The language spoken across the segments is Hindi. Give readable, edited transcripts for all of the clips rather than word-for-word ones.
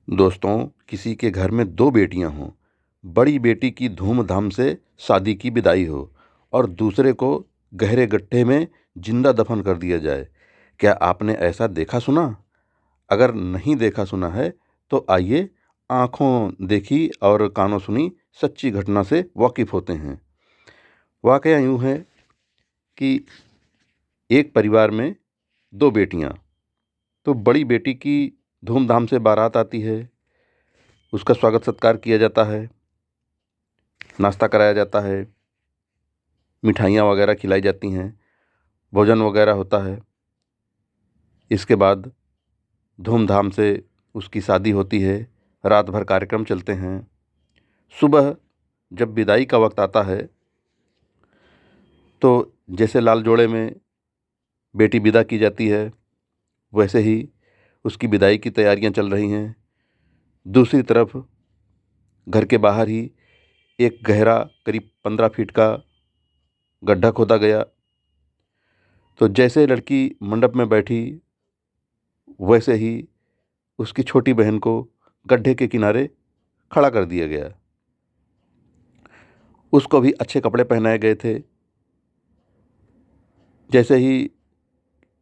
दोस्तों, किसी के घर में 2 बेटियां हों, बड़ी बेटी की धूमधाम से शादी की विदाई हो और दूसरे को गहरे गड्ढे में जिंदा दफन कर दिया जाए। क्या आपने ऐसा देखा सुना? अगर नहीं देखा सुना है तो आइए आंखों देखी और कानों सुनी सच्ची घटना से वाकिफ होते हैं। वाकया यूं है कि एक परिवार में 2 बेटियां। तो बड़ी बेटी की धूमधाम से बारात आती है, उसका स्वागत सत्कार किया जाता है, नाश्ता कराया जाता है, मिठाइयाँ वगैरह खिलाई जाती हैं, भोजन वगैरह होता है। इसके बाद धूमधाम से उसकी शादी होती है, रात भर कार्यक्रम चलते हैं। सुबह जब विदाई का वक्त आता है तो जैसे लाल जोड़े में बेटी विदा की जाती है, वैसे ही उसकी विदाई की तैयारियां चल रही हैं। दूसरी तरफ घर के बाहर ही एक गहरा करीब 15 फीट का गड्ढा खोदा गया। तो जैसे लड़की मंडप में बैठी, वैसे ही उसकी छोटी बहन को गड्ढे के किनारे खड़ा कर दिया गया। उसको भी अच्छे कपड़े पहनाए गए थे। जैसे ही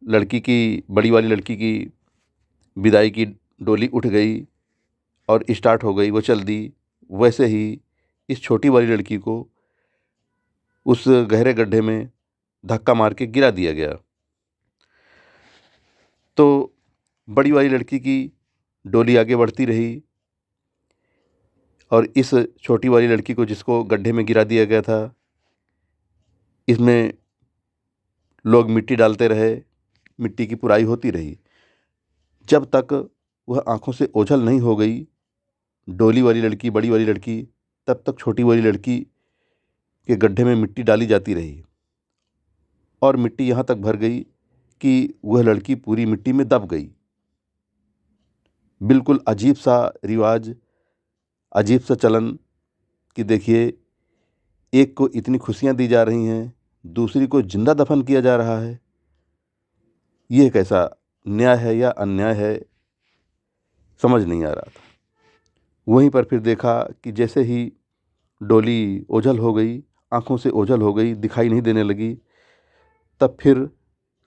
लड़की की बड़ी वाली लड़की की विदाई की डोली उठ गई और स्टार्ट हो गई, वो चल दी, वैसे ही इस छोटी वाली लड़की को उस गहरे गड्ढे में धक्का मार के गिरा दिया गया। तो बड़ी वाली लड़की की डोली आगे बढ़ती रही और इस छोटी वाली लड़की को जिसको गड्ढे में गिरा दिया गया था, इसमें लोग मिट्टी डालते रहे, मिट्टी की पुराई होती रही। जब तक वह आंखों से ओझल नहीं हो गई डोली वाली लड़की, बड़ी वाली लड़की, तब तक छोटी वाली लड़की के गड्ढे में मिट्टी डाली जाती रही और मिट्टी यहाँ तक भर गई कि वह लड़की पूरी मिट्टी में दब गई। बिल्कुल अजीब सा रिवाज, अजीब सा चलन कि देखिए, एक को इतनी खुशियाँ दी जा रही हैं, दूसरी को जिंदा दफन किया जा रहा है। यह कैसा न्याय है या अन्याय है, समझ नहीं आ रहा था। वहीं पर फिर देखा कि जैसे ही डोली ओझल हो गई, आंखों से ओझल हो गई, दिखाई नहीं देने लगी, तब फिर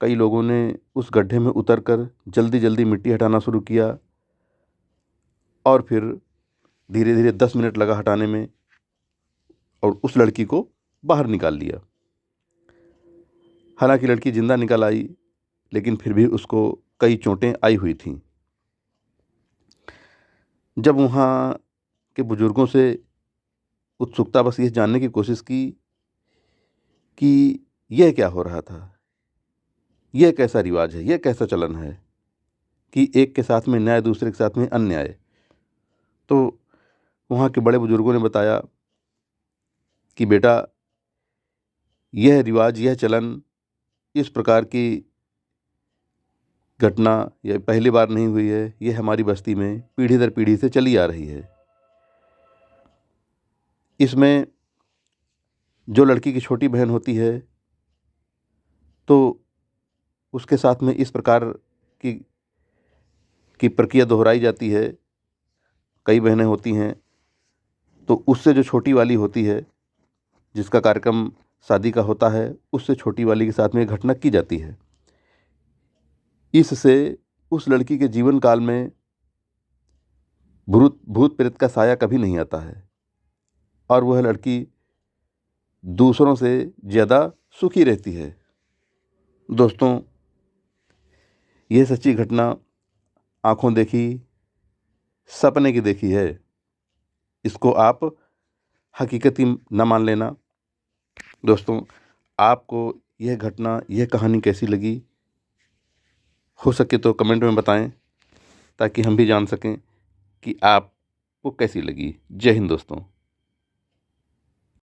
कई लोगों ने उस गड्ढे में उतरकर जल्दी जल्दी मिट्टी हटाना शुरू किया और फिर धीरे धीरे 10 मिनट लगा हटाने में और उस लड़की को बाहर निकाल लिया। हालांकि लड़की जिंदा निकल आई, लेकिन फिर भी उसको कई चोटें आई हुई थीं। जब वहाँ के बुजुर्गों से उत्सुकता बस ये जानने की कोशिश की कि यह क्या हो रहा था, यह कैसा रिवाज है, यह कैसा चलन है कि एक के साथ में न्याय, दूसरे के साथ में अन्याय। तो वहाँ के बड़े बुजुर्गों ने बताया कि बेटा, यह रिवाज, यह चलन, इस प्रकार की घटना यह पहली बार नहीं हुई है। यह हमारी बस्ती में पीढ़ी दर पीढ़ी से चली आ रही है। इसमें जो लड़की की छोटी बहन होती है तो उसके साथ में इस प्रकार की प्रक्रिया दोहराई जाती है। कई बहनें होती हैं तो उससे जो छोटी वाली होती है, जिसका कार्यक्रम शादी का होता है, उससे छोटी वाली के साथ में ये घटना की जाती है। इससे उस लड़की के जीवन काल में भूत प्रेत का साया कभी नहीं आता है और वह लड़की दूसरों से ज़्यादा सुखी रहती है। दोस्तों, यह सच्ची घटना आंखों देखी, सपने की देखी है। इसको आप हकीकत ही न मान लेना। दोस्तों, आपको यह घटना, यह कहानी कैसी लगी, हो सके तो कमेंट में बताएं ताकि हम भी जान सकें कि आपको कैसी लगी। जय हिंद दोस्तों।